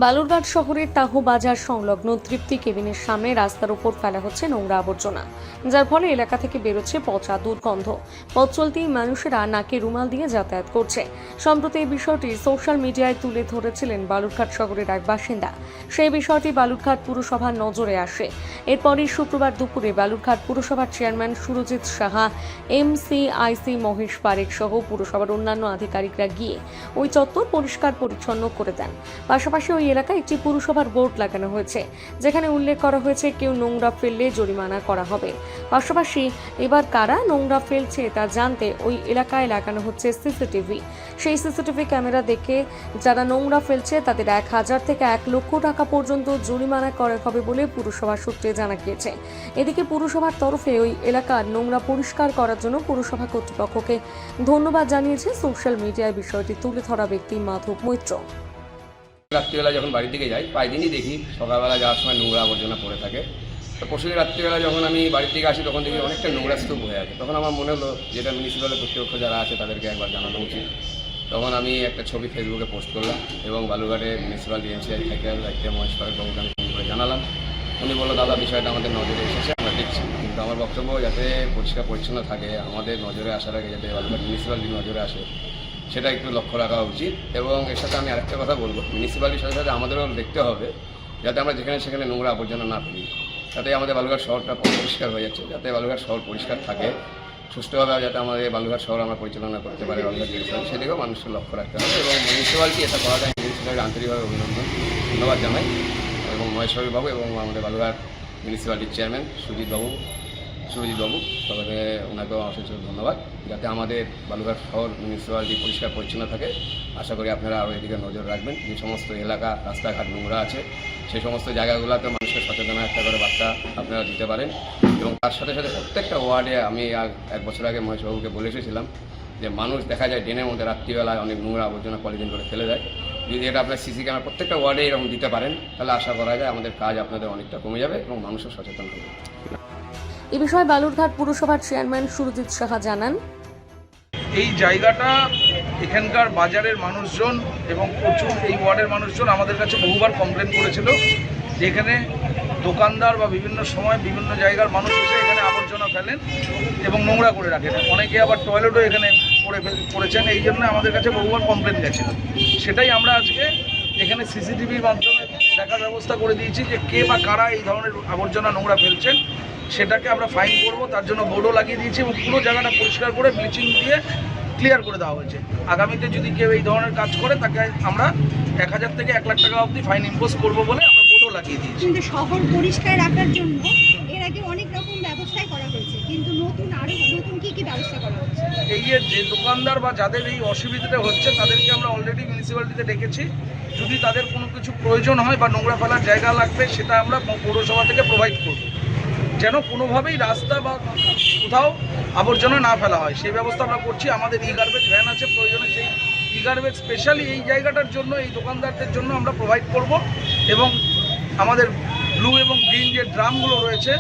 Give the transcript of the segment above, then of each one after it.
বালুরঘাট শহরের তাহু বাজার সংলগ্ন তৃপ্তি কেবিনের সামনে রাস্তার উপর ফেলা হচ্ছে নোংরা আবর্জনা, যার ফলে এলাকা থেকে বেরোচ্ছে পচা দুর্গন্ধ। পথ চলতেই মানুষেরা নাকে রুমাল দিয়ে যাতায়াত করছে। সম্প্রতি এই বিষয়টি সোশ্যাল মিডিয়ায় তুলে ধরেছিলেন বালুরঘাট শহরের এক বাসিন্দা। সেই বিষয়টি বালুরঘাট পুরসভার নজরে আসে। এরপরই শুক্রবার দুপুরে বালুরঘাট পুরসভার চেয়ারম্যান সুরজিৎ সাহা, MCIC মহেশ পারেখ সহ পুরসভার অন্যান্য আধিকারিকরা গিয়ে ওই চত্বর পরিষ্কার পরিচ্ছন্ন করে দেন। পাশাপাশি ওই এলাকায় একটি পুরসভার বোর্ড লাগানো হয়েছে, যেখানে উল্লেখ করা হয়েছে কেউ নোংরা ফেললে জরিমানা করা হবে। পাশাপাশি এবার কারা নোংরা ফেলছে তা জানতে ওই এলাকায় লাগানো হচ্ছে সিসিটিভি। সেই সিসিটিভি ক্যামেরা দেখে যারা নোংরা ফেলছে তাদের 1000 থেকে 1 লক্ষ টাকা পর্যন্ত জরিমানা করা হবে বলে পুরসভা সূত্রে জানা গিয়েছে। এদিকে পুরসভার তরফে ওই এলাকার নোংরা পরিষ্কার করার জন্য পুরসভা কর্তৃপক্ষকে ধন্যবাদ জানিয়েছে সোশ্যাল মিডিয়ায় বিষয়টি তুলে ধরা ব্যক্তি মাধব মৈত্র। রাত্রিবেলা যখন বাড়ি থেকে যাই প্রায় দিনই দেখি সকালবেলা যাওয়ার সময় নোংরা আবর্জনা পড়ে থাকে। তো পরশুদিন রাত্রিবেলা যখন আমি বাড়ি থেকে আসি তখন দেখি অনেকটা নোংরা স্তূপ হয়ে আছে। তখন আমার মনে হলো যেটা মিউনিসিপ্যাল কর্তৃপক্ষ যারা আছে তাদেরকে একবার জানানো উচিত। তখন আমি একটা ছবি ফেসবুকে পোস্ট করলাম এবং বালুরঘাটে মিউনিসিপ্যাল MCIC থেকে দায়িত্বে মহেশ পারেখ বাবুকে আমি ফোন করে জানালাম। উনি বললো, দাদা বিষয়টা আমাদের নজরে এসেছে, আমরা দেখছি। কিন্তু আমার বক্তব্য যাতে পরিষ্কার পরিচ্ছন্ন থাকে, আমাদের নজরে আসার আগে যাতে বালুরঘাট মিউনিসিপ্যালিটি নজরে আসে সেটা একটু লক্ষ্য রাখা উচিত। এবং এর সাথে আমি আরেকটা কথা বলবো, মিউনিসিপ্যালিটির সাথে সাথে আমাদেরও দেখতে হবে যাতে আমরা যেখানে সেখানে নোংরা আবর্জনা না ফেলি, যাতে আমাদের বালুরঘাট শহরটা পরিষ্কার হয়ে যাচ্ছে, যাতে বালুরঘাট শহর পরিষ্কার থাকে, সুষ্ঠুভাবে যাতে আমাদের বালুরঘাট শহর আমরা পরিচালনা করতে পারি বালুরঘাট মিউনিসিপ্যালিটি, সেদিকেও মানুষকে লক্ষ্য রাখতে হবে। এবং মিউনিসিপ্যালিটি এটা করাটা মিউনিসিপ্যালিটি আন্তরিকভাবে ধন্যবাদ জানাই এবং মহেশ পারেখ বাবু এবং আমাদের বালুরঘাট মিউনিসিপ্যালিটির চেয়ারম্যান সুরজিৎ বাবু, তবে ওনাকেও অশেষ ধন্যবাদ। যাতে আমাদের বালুরঘাট শহর মিউনিসিপ্যালিটি পরিষ্কার পরিচ্ছন্ন থাকে, আশা করি আপনারা আরও এদিকে নজর রাখবেন। যে সমস্ত এলাকা রাস্তাঘাট নোংরা আছে সেই সমস্ত জায়গাগুলোতে মানুষের সচেতন একটা করে বার্তা আপনারা দিতে পারেন। এবং তার সাথে সাথে প্রত্যেকটা ওয়ার্ডে আমি 1 বছর আগে মহেশবাবুকে বলে এসেছিলাম যে মানুষ দেখা যায় ড্রেনের মধ্যে রাত্রিবেলায় অনেক নোংরা আবর্জনা পলিথিন করে ফেলে দেয়। যদি এটা আপনার সিসি ক্যামেরা প্রত্যেকটা ওয়ার্ডে এরকম দিতে পারেন তাহলে আশা করা যায় আমাদের কাজ আপনাদের অনেকটা কমে যাবে এবং মানুষও সচেতন হবে। এ বিষয়ে বালুরঘাট পুরসভার চেয়ারম্যান সুরজিৎ সাহা জানান, এই জায়গাটা এখানকার বাজারের মানুষজন এবং প্রচুর এই ওয়ার্ডের মানুষজন আমাদের কাছে বহুবার কমপ্লেন করেছিল যে এখানে দোকানদার বা বিভিন্ন সময় বিভিন্ন জায়গার মানুষ এসে এখানে আবর্জনা ফেলেন এবং নোংরা করে রাখেন। অনেকে আবার টয়লেটও এখানে করেছেন। এই জন্য আমাদের কাছে বহুবার কমপ্লেন গেছিল। সেটাই আমরা আজকে এখানে CCTVর মাধ্যমে দেখার ব্যবস্থা করে দিয়েছি যে কে বা কারা এই ধরনের আবর্জনা নোংরা ফেলছেন, সেটাকে আমরা ফাইন করব। তার জন্য বোর্ডও লাগিয়ে দিয়েছি এবং পুরো জায়গাটা পরিষ্কার করে ব্লিচিং দিয়ে ক্লিয়ার করে দেওয়া হয়েছে। আগামীতে যদি কেউ এই ধরনের কাজ করে তাকে আমরা 1000 থেকে 1 লাখ টাকা অবধি ফাইন ইম্পোজ করবো বলে আমরা বোর্ডও লাগিয়ে দিয়েছি। কিন্তু শহর পরিষ্কার রাখার জন্য এর আগে অনেক রকম ব্যবস্থাই করা হয়েছে, কিন্তু নতুন কি ব্যবস্থা করা হচ্ছে? এই যে দোকানদার বা যাদের এই অসুবিধাটা হচ্ছে তাদেরকে আমরা অলরেডি মিউনিসিপ্যালিটিতে ডেকেছি। যদি তাদের কোনো কিছু প্রয়োজন হয় বা নোংরা ফেলার জায়গা লাগবে সেটা আমরা পৌরসভা থেকে প্রোভাইড করব, যেন কোনোভাবেই রাস্তা বা কোথাও আবর্জনা না ফেলা হয় সেই ব্যবস্থা আমরা করছি। আমাদের গার্বেজ ভ্যান আছে, প্রয়োজনে সেই গার্বেজ স্পেশালি এই জায়গাটার জন্য এই দোকানদারদের জন্য আমরা প্রোভাইড করব। এবং আমাদের ব্লু এবং গ্রিন যে ড্রামগুলো রয়েছে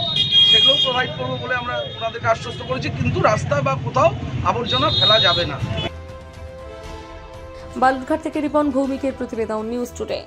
সেগুলোও প্রোভাইড করবো বলে আমরা ওনাদেরকে আশ্বস্ত করেছি। কিন্তু রাস্তা বা কোথাও আবর্জনা ফেলা যাবে না। বালুরঘাট থেকে রিপন ভৌমিকের প্রতিবেদন, নিউজ টুডে।